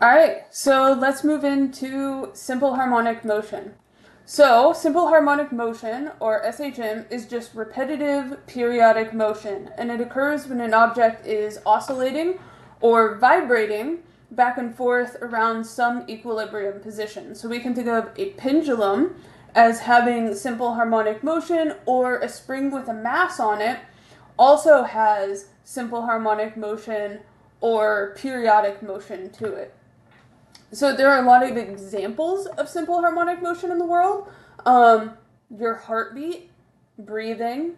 All right, so let's move into simple harmonic motion. So, simple harmonic motion, or SHM, is just repetitive periodic motion, and it occurs when an object is oscillating or vibrating back and forth around some equilibrium position. So, we can think of a pendulum as having simple harmonic motion, or a spring with a mass on it also has simple harmonic motion or periodic motion to it. So there are a lot of examples of simple harmonic motion in the world. Your heartbeat, breathing,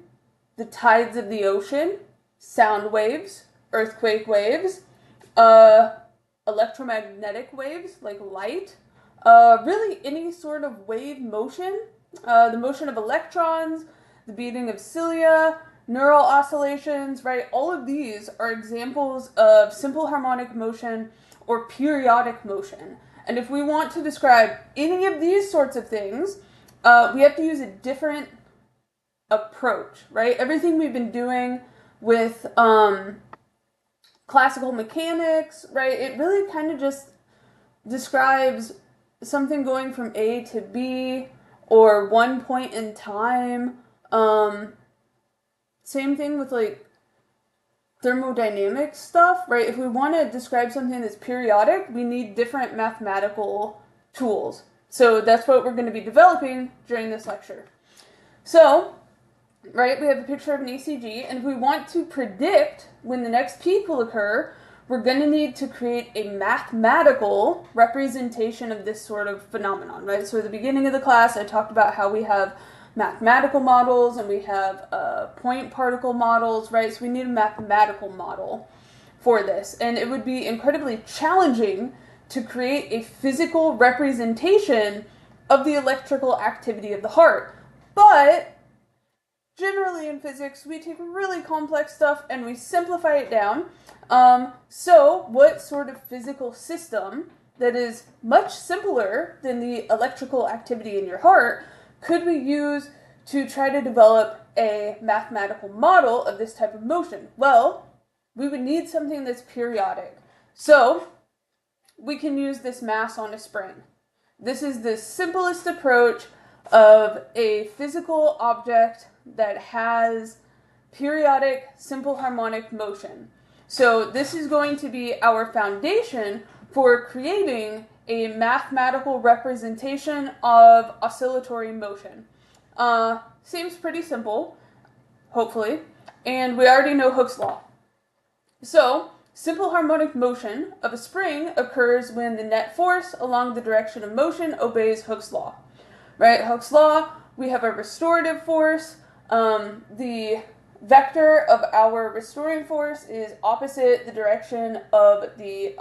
the tides of the ocean, sound waves, earthquake waves, electromagnetic waves like light, really any sort of wave motion, the motion of electrons, the beating of cilia, neural oscillations, right? All of these are examples of simple harmonic motion or periodic motion. And if we want to describe any of these sorts of things, we have to use a different approach, right? Everything we've been doing with classical mechanics, right? It really kind of just describes something going from A to B or one point in time. Same thing with like thermodynamic stuff, right? If we want to describe something that's periodic, we need different mathematical tools. So that's what we're going to be developing during this lecture. So, right, we have a picture of an ECG, and if we want to predict when the next peak will occur, we're going to need to create a mathematical representation of this sort of phenomenon, right? So at the beginning of the class, I talked about how we have mathematical models and we have point particle models, right? So we need a mathematical model for this. And it would be incredibly challenging to create a physical representation of the electrical activity of the heart. But generally in physics, we take really complex stuff and we simplify it down. So what sort of physical system that is much simpler than the electrical activity in your heart could we use to try to develop a mathematical model of this type of motion? Well, we would need something that's periodic. So we can use this mass on a spring. This is the simplest approach of a physical object that has periodic simple harmonic motion. So this is going to be our foundation for creating a mathematical representation of oscillatory motion. Seems pretty simple, hopefully, and we already know Hooke's law. So, simple harmonic motion of a spring occurs when the net force along the direction of motion obeys Hooke's law. Right, Hooke's law, we have a restorative force. The vector of our restoring force is opposite the direction of the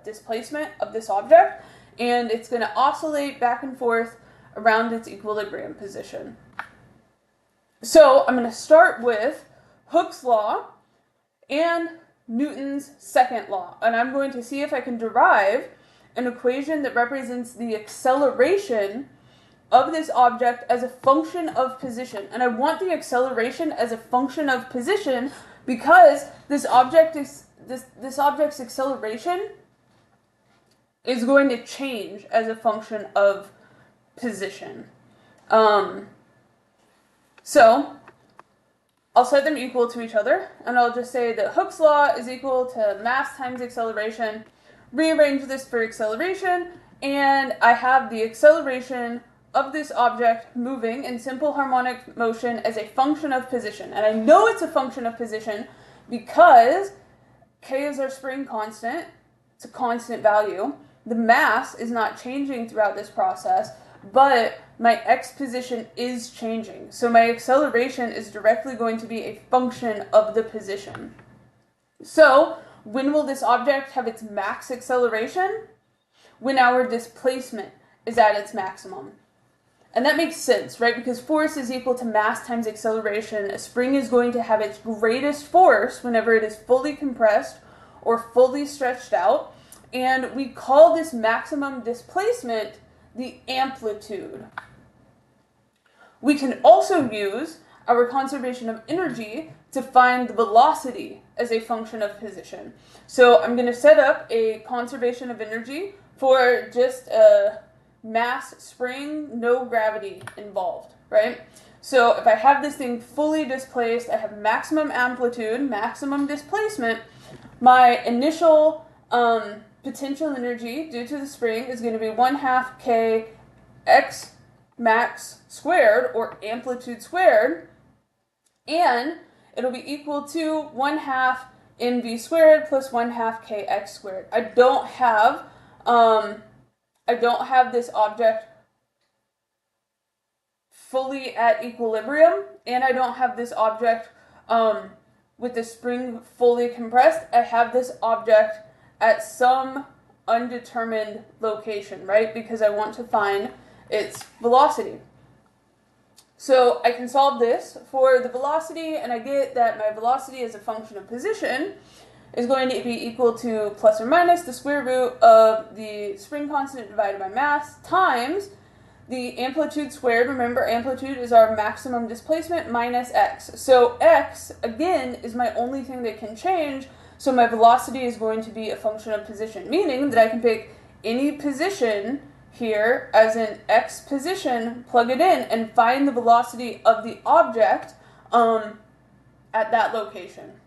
displacement of this object, and it's going to oscillate back and forth around its equilibrium position. So I'm going to start with Hooke's law and Newton's second law, and I'm going to see if I can derive an equation that represents the acceleration of this object as a function of position. And I want the acceleration as a function of position because this object's acceleration is going to change as a function of position. So I'll set them equal to each other, and I'll just say that Hooke's law is equal to mass times acceleration. Rearrange this for acceleration, and I have the acceleration of this object moving in simple harmonic motion as a function of position. And I know it's a function of position because K is our spring constant. It's a constant value. The mass is not changing throughout this process, but my x position is changing. So my acceleration is directly going to be a function of the position. So when will this object have its max acceleration? When our displacement is at its maximum. And that makes sense, right? Because force is equal to mass times acceleration. A spring is going to have its greatest force whenever it is fully compressed or fully stretched out. And we call this maximum displacement the amplitude. We can also use our conservation of energy to find the velocity as a function of position. So I'm going to set up a conservation of energy for just a mass spring, no gravity involved, right? So if I have this thing fully displaced, I have maximum amplitude, maximum displacement, my initial potential energy due to the spring is going to be 1/2 k x max squared, or amplitude squared, and it'll be equal to 1/2 mv squared plus 1/2 kx squared. I don't have this object fully at equilibrium, and I don't have this object with the spring fully compressed. I have this object at some undetermined location, right? Because I want to find its velocity. So I can solve this for the velocity, and I get that my velocity as a function of position is going to be equal to plus or minus the square root of the spring constant divided by mass times the amplitude squared. Remember, amplitude is our maximum displacement, minus x. So x, again, is my only thing that can change, so my velocity is going to be a function of position, meaning that I can pick any position here as an x position, plug it in, and find the velocity of the object at that location.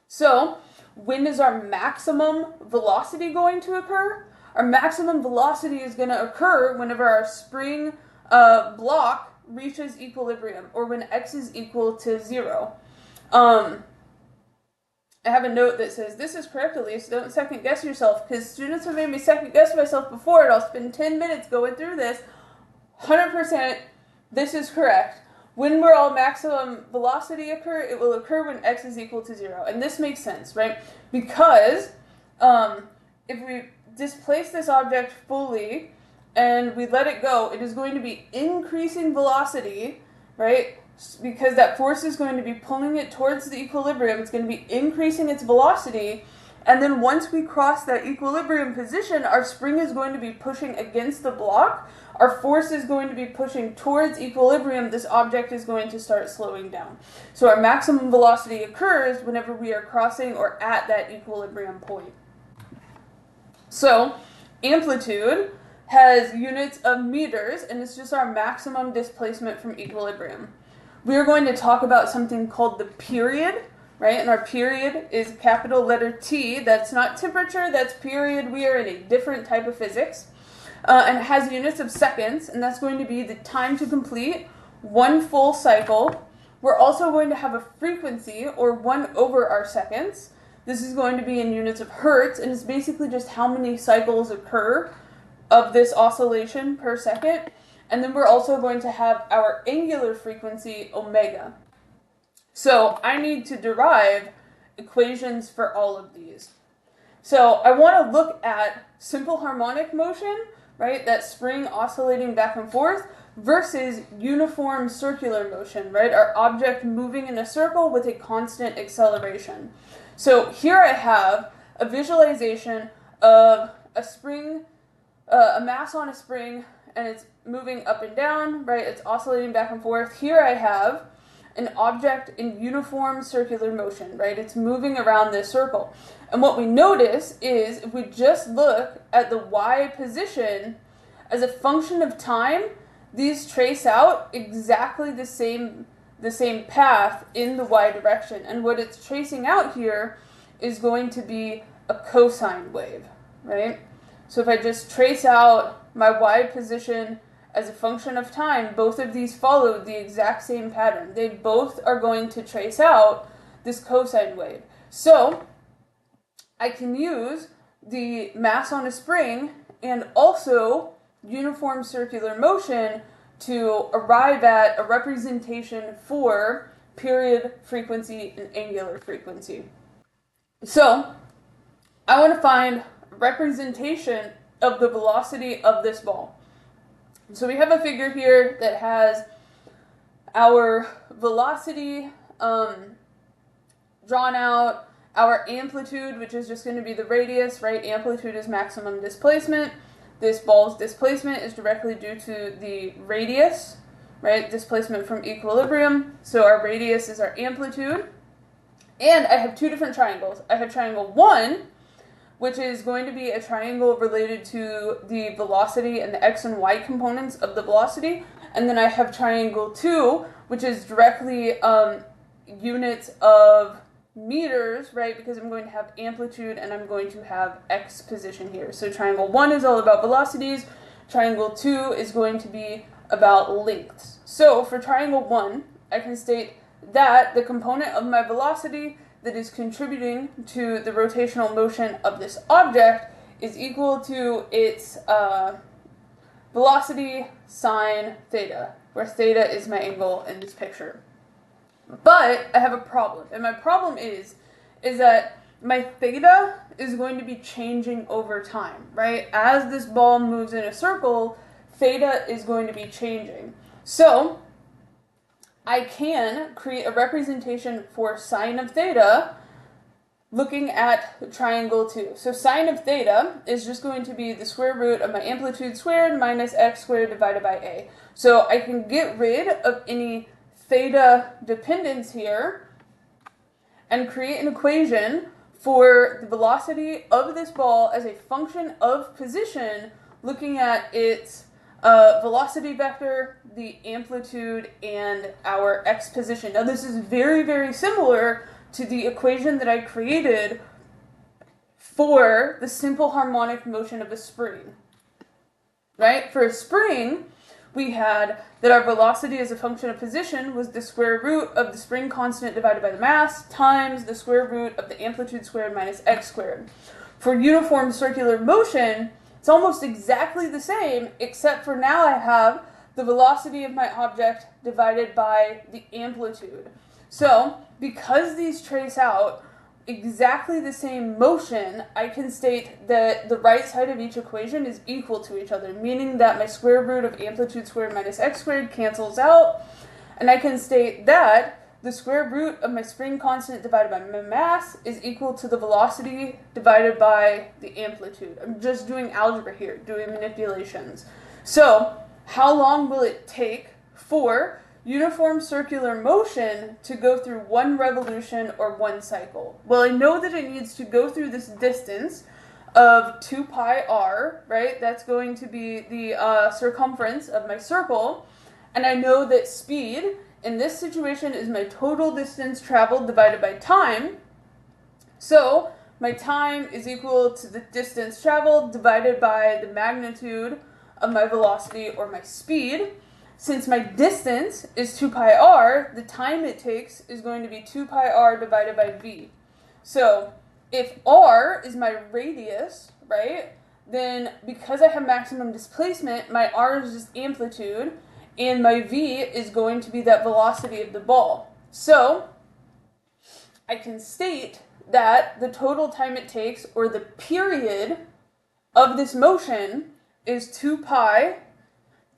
So when is our maximum velocity going to occur? Our maximum velocity is going to occur whenever our spring block reaches equilibrium, or when x is equal to 0. I have a note that says, this is correct, Elise, don't second guess yourself, because students have made me second guess myself before, and I'll spend 10 minutes going through this. 100%, this is correct. When will all maximum velocity occur? It will occur when x is equal to 0. And this makes sense, right? Because if we displace this object fully and we let it go, it is going to be increasing velocity, right? Because that force is going to be pulling it towards the equilibrium. It's going to be increasing its velocity, and then once we cross that equilibrium position, our spring is going to be pushing against the block. Our force is going to be pushing towards equilibrium. This object is going to start slowing down. So our maximum velocity occurs whenever we are crossing or at that equilibrium point. So amplitude has units of meters, and it's just our maximum displacement from equilibrium. We are going to talk about something called the period, right? And our period is capital letter T. That's not temperature, that's period. We are in a different type of physics. And it has units of seconds, and that's going to be the time to complete one full cycle. We're also going to have a frequency, or 1 over our seconds. This is going to be in units of hertz, and it's basically just how many cycles occur of this oscillation per second. And then we're also going to have our angular frequency, omega. So I need to derive equations for all of these. So I want to look at simple harmonic motion, right, that spring oscillating back and forth, versus uniform circular motion, right, our object moving in a circle with a constant acceleration. So here I have a visualization of a spring, a mass on a spring, and it's moving up and down, right? It's oscillating back and forth. Here I have an object in uniform circular motion, right? It's moving around this circle. And what we notice is, if we just look at the y position as a function of time, these trace out exactly the same path in the y direction. And what it's tracing out here is going to be a cosine wave, right? So if I just trace out my y position as a function of time, both of these follow the exact same pattern. They both are going to trace out this cosine wave. So I can use the mass on a spring and also uniform circular motion to arrive at a representation for period, frequency, and angular frequency. So I want to find a representation of the velocity of this ball. So we have a figure here that has our velocity drawn out, our amplitude, which is just going to be the radius, right? Amplitude is maximum displacement. This ball's displacement is directly due to the radius, right? Displacement from equilibrium. So our radius is our amplitude. And I have two different triangles. I have triangle 1, which is going to be a triangle related to the velocity and the x and y components of the velocity. And then I have triangle 2, which is directly units of meters, right? Because I'm going to have amplitude and I'm going to have x position here. So triangle 1 is all about velocities. Triangle 2 is going to be about lengths. So for triangle 1, I can state that the component of my velocity that is contributing to the rotational motion of this object is equal to its velocity sine theta, where theta is my angle in this picture. But I have a problem, and my problem is that my theta is going to be changing over time, right? As this ball moves in a circle, theta is going to be changing. So I can create a representation for sine of theta looking at triangle 2. So sine of theta is just going to be the square root of my amplitude squared minus x squared divided by a. So I can get rid of any theta dependence here and create an equation for the velocity of this ball as a function of position looking at its velocity vector, the amplitude, and our x position. Now this is very, very similar to the equation that I created for the simple harmonic motion of a spring. Right? For a spring, we had that our velocity as a function of position was the square root of the spring constant divided by the mass times the square root of the amplitude squared minus x squared. For uniform circular motion, it's almost exactly the same, except for now I have the velocity of my object divided by the amplitude. So, because these trace out exactly the same motion, I can state that the right side of each equation is equal to each other, meaning that my square root of amplitude squared minus x squared cancels out, and I can state that the square root of my spring constant divided by my mass is equal to the velocity divided by the amplitude. I'm just doing algebra here, doing manipulations. So, how long will it take for uniform circular motion to go through one revolution or one cycle? Well, I know that it needs to go through this distance of 2 pi r, right? That's going to be the circumference of my circle. And I know that speed in this situation is my total distance traveled divided by time. So my time is equal to the distance traveled divided by the magnitude of my velocity or my speed. Since my distance is 2 pi r, the time it takes is going to be 2 pi r divided by v. So if r is my radius, right, then because I have maximum displacement, my r is just amplitude, and my v is going to be that velocity of the ball. So I can state that the total time it takes, or the period of this motion, is 2 pi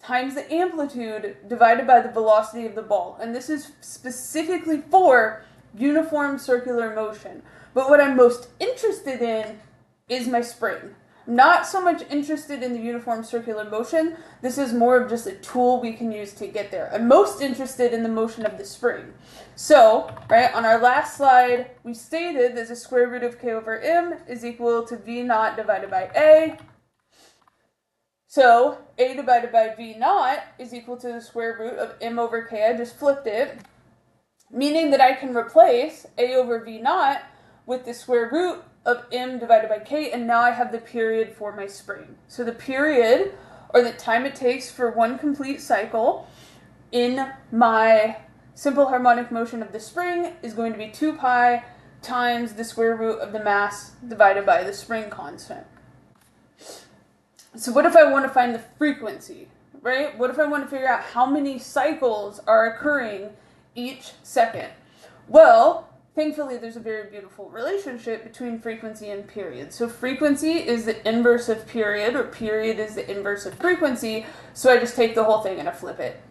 times the amplitude divided by the velocity of the ball. And this is specifically for uniform circular motion. But what I'm most interested in is my spring. I'm not so much interested in the uniform circular motion. This is more of just a tool we can use to get there. I'm most interested in the motion of the spring. So, right, on our last slide, we stated that the square root of k over m is equal to v naught divided by a. So, a divided by v naught is equal to the square root of m over k. I just flipped it, meaning that I can replace a over v naught with the square root of m divided by k, and now I have the period for my spring. So the period, or the time it takes for one complete cycle in my simple harmonic motion of the spring, is going to be 2 pi times the square root of the mass divided by the spring constant. So what if I want to find the frequency, right? What if I want to figure out how many cycles are occurring each second? Well, thankfully there's a very beautiful relationship between frequency and period. So frequency is the inverse of period, or period is the inverse of frequency, so I just take the whole thing and I flip it.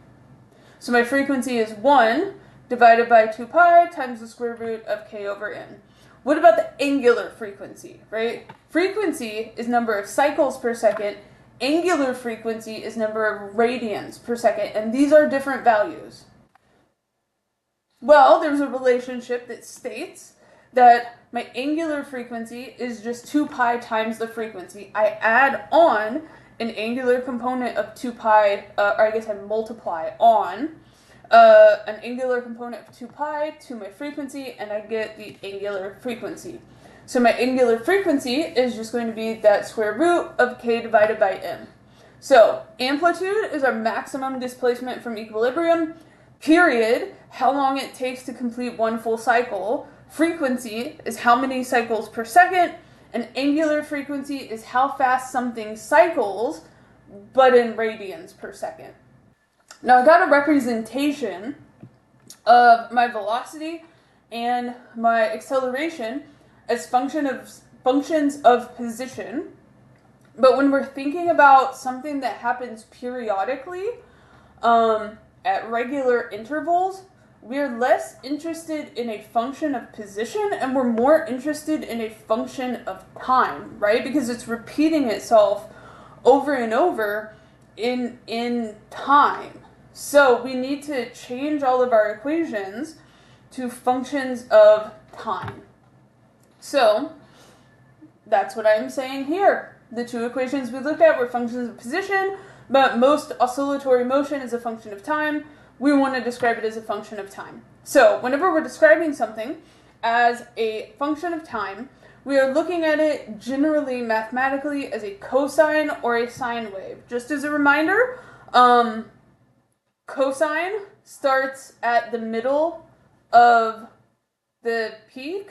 So my frequency is 1 divided by 2 pi times the square root of k over n. What about the angular frequency, right? Frequency is number of cycles per second. Angular frequency is number of radians per second, and these are different values. Well, there's a relationship that states that my angular frequency is just 2 pi times the frequency. I add on an angular component of 2 pi, or I guess I multiply on an angular component of 2 pi to my frequency, and I get the angular frequency. So my angular frequency is just going to be that square root of k divided by m. So amplitude is our maximum displacement from equilibrium. Period, how long it takes to complete one full cycle. Frequency is how many cycles per second. And angular frequency is how fast something cycles, but in radians per second. Now I got a representation of my velocity and my acceleration as functions of position. But when we're thinking about something that happens periodically, at regular intervals, we're less interested in a function of position and we're more interested in a function of time, right? Because it's repeating itself over and over in time. So we need to change all of our equations to functions of time. So that's what I'm saying here. The two equations we looked at were functions of position, but most oscillatory motion is a function of time. We want to describe it as a function of time. So whenever we're describing something as a function of time, we are looking at it generally mathematically as a cosine or a sine wave. Just as a reminder, cosine starts at the middle of the peak.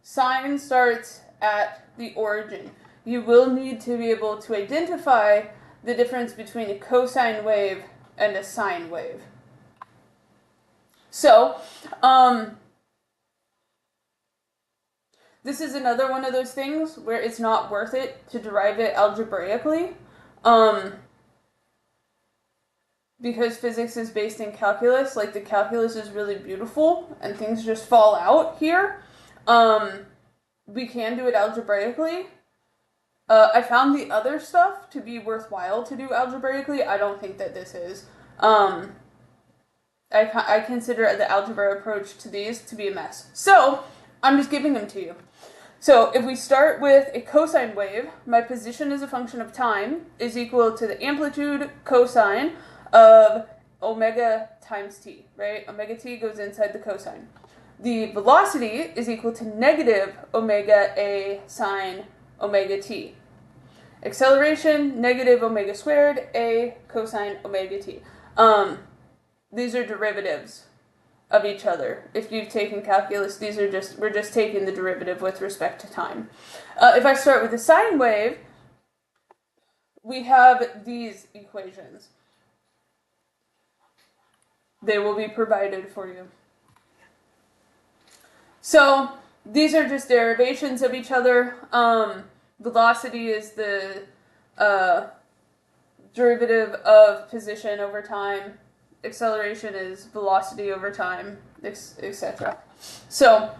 Sine starts at the origin. You will need to be able to identify the difference between a cosine wave and a sine wave. So, this is another one of those things where it's not worth it to derive it algebraically, because physics is based in calculus. Like, the calculus is really beautiful, and things just fall out here. We can do it algebraically. I found the other stuff to be worthwhile to do algebraically. I don't think that this is. I consider the algebra approach to these to be a mess. So, I'm just giving them to you. So, if we start with a cosine wave, my position as a function of time is equal to the amplitude cosine of omega times t, right? Omega t goes inside the cosine. The velocity is equal to negative omega a sine omega t. Acceleration, negative omega squared a cosine omega t. These are derivatives of each other. If you've taken calculus, we're just taking the derivative with respect to time. If I start with a sine wave, we have these equations. They will be provided for you. So, these are just derivations of each other. Velocity is the derivative of position over time. Acceleration is velocity over time, etc. So,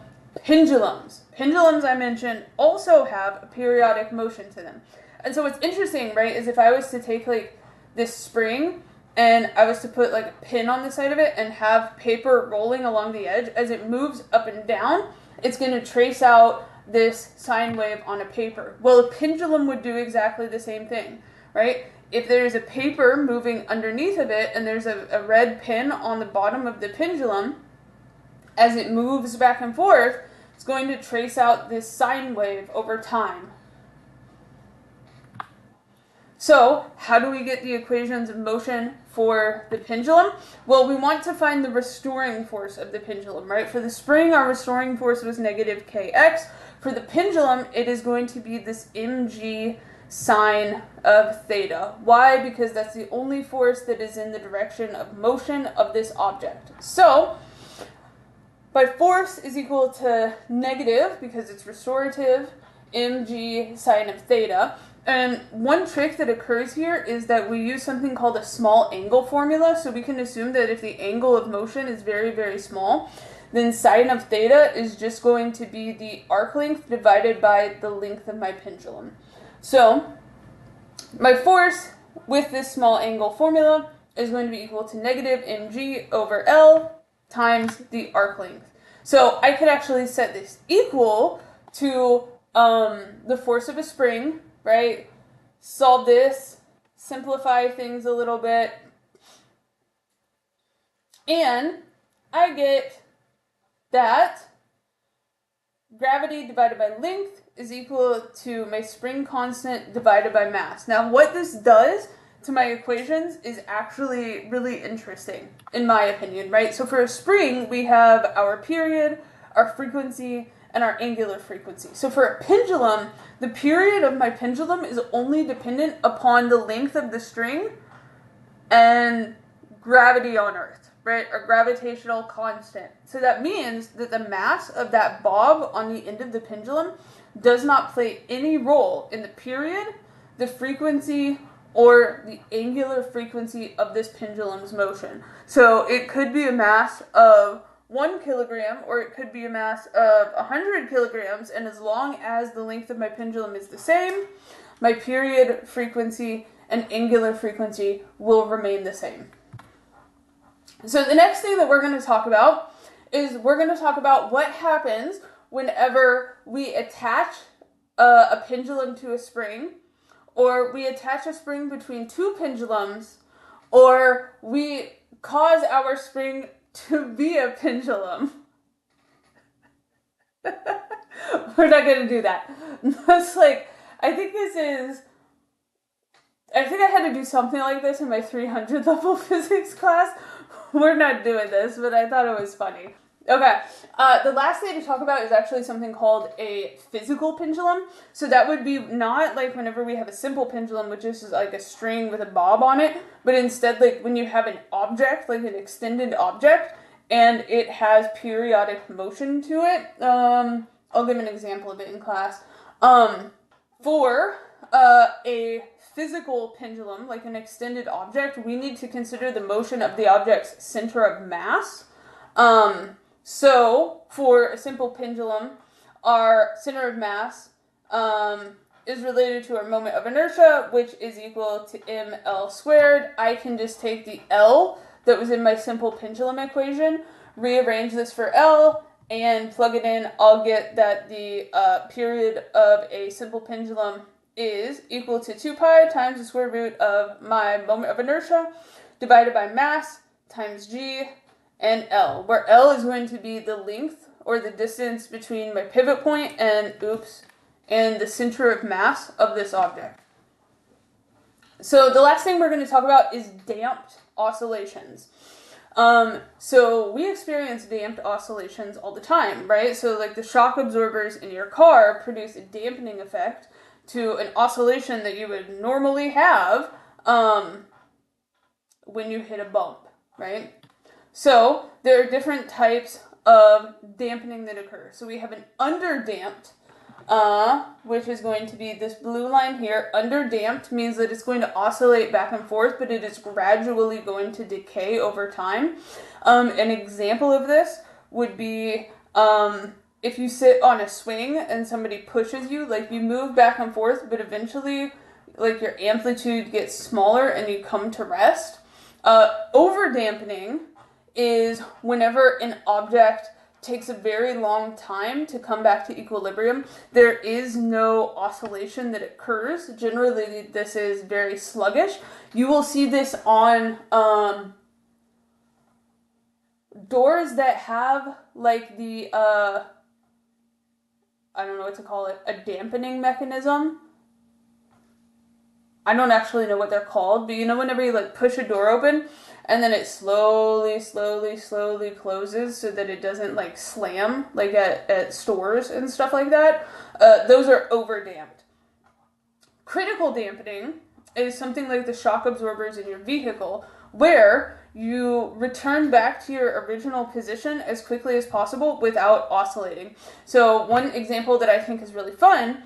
pendulums. Pendulums, I mentioned, also have a periodic motion to them. And so what's interesting, right, is if I was to take, like, this spring and I was to put, like, a pin on the side of it and have paper rolling along the edge, as it moves up and down, it's going to trace out this sine wave on a paper. Well, a pendulum would do exactly the same thing, right? If there's a paper moving underneath of it and there's a red pin on the bottom of the pendulum, as it moves back and forth, it's going to trace out this sine wave over time. So, how do we get the equations of motion for the pendulum? Well, we want to find the restoring force of the pendulum, right? For the spring, our restoring force was negative kx. For the pendulum, it is going to be this mg sine of theta. Why? Because that's the only force that is in the direction of motion of this object. So, by force is equal to negative, because it's restorative, mg sine of theta. And one trick that occurs here is that we use something called a small angle formula. So we can assume that if the angle of motion is very, very small, then sine of theta is just going to be the arc length divided by the length of my pendulum. So, my force with this small angle formula is going to be equal to negative mg over L times the arc length. So I could actually set this equal to the force of a spring, right? Solve this, simplify things a little bit, and I get that gravity divided by length is equal to my spring constant divided by mass. Now, what this does to my equations is actually really interesting, in my opinion, right? So for a spring, we have our period, our frequency, and our angular frequency. So for a pendulum, the period of my pendulum is only dependent upon the length of the string and gravity on Earth, right? Or gravitational constant. So that means that the mass of that bob on the end of the pendulum does not play any role in the period, the frequency, or the angular frequency of this pendulum's motion. So it could be a mass of 1 kilogram, or it could be a mass of 100 kilograms, and as long as the length of my pendulum is the same, my period, frequency, and angular frequency will remain the same. So the next thing that we're going to talk about is we're going to talk about what happens whenever we attach a pendulum to a spring, or we attach a spring between two pendulums, or we cause our spring to be a pendulum. We're not going to do that. That's like, I think I had to do something like this in my 300 level physics class. We're not doing this, but I thought it was funny. Okay, the last thing to talk about is actually something called a physical pendulum. So that would be not like whenever we have a simple pendulum, which is like a string with a bob on it, but instead like when you have an object, like an extended object, and it has periodic motion to it. I'll give an example of it in class. For a physical pendulum, like an extended object, we need to consider the motion of the object's center of mass. So for a simple pendulum, our center of mass is related to our moment of inertia, which is equal to ml squared. I can just take the L that was in my simple pendulum equation, rearrange this for L, and plug it in. I'll get that the period of a simple pendulum is equal to 2 pi times the square root of my moment of inertia divided by mass times g and L, where L is going to be the length or the distance between my pivot point and the center of mass of this object. So the last thing we're going to talk about is damped oscillations. So we experience damped oscillations all the time, right? So like the shock absorbers in your car produce a dampening effect to an oscillation that you would normally have when you hit a bump, right? So there are different types of dampening that occur. So we have an underdamped, which is going to be this blue line here. Underdamped means that it's going to oscillate back and forth, but it is gradually going to decay over time. An example of this would be if you sit on a swing and somebody pushes you, like you move back and forth, but eventually like your amplitude gets smaller and you come to rest. Overdampening is whenever an object takes a very long time to come back to equilibrium. There is no oscillation that occurs. Generally, this is very sluggish. You will see this on doors that have like the, I don't know what to call it, a dampening mechanism. I don't actually know what they're called, but you know whenever you like push a door open and then it slowly closes so that it doesn't like slam like at stores and stuff like that? Those are overdamped. Critical dampening is something like the shock absorbers in your vehicle, where you return back to your original position as quickly as possible without oscillating. So one example that I think is really fun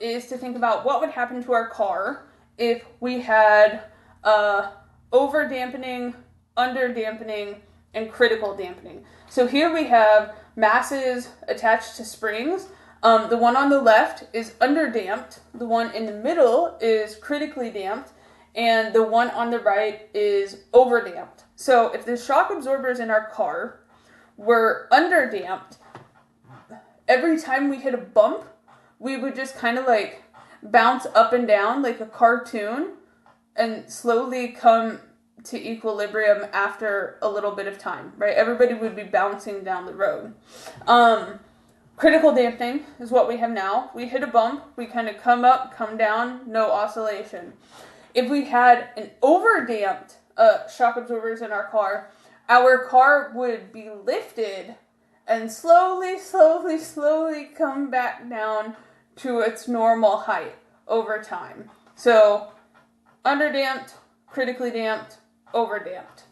is to think about what would happen to our car if we had over dampening, under dampening, and critical dampening. So here we have masses attached to springs. The one on the left is underdamped, the one in the middle is critically damped, and the one on the right is overdamped. So if the shock absorbers in our car were underdamped, every time we hit a bump, we would just kind of like bounce up and down like a cartoon and slowly come to equilibrium after a little bit of time, right? Everybody would be bouncing down the road. Critical damping is what we have now. We hit a bump, we kind of come up, come down, no oscillation. If we had an overdamped shock absorbers in our car would be lifted and slowly come back down to its normal height over time. So, underdamped, critically damped, overdamped.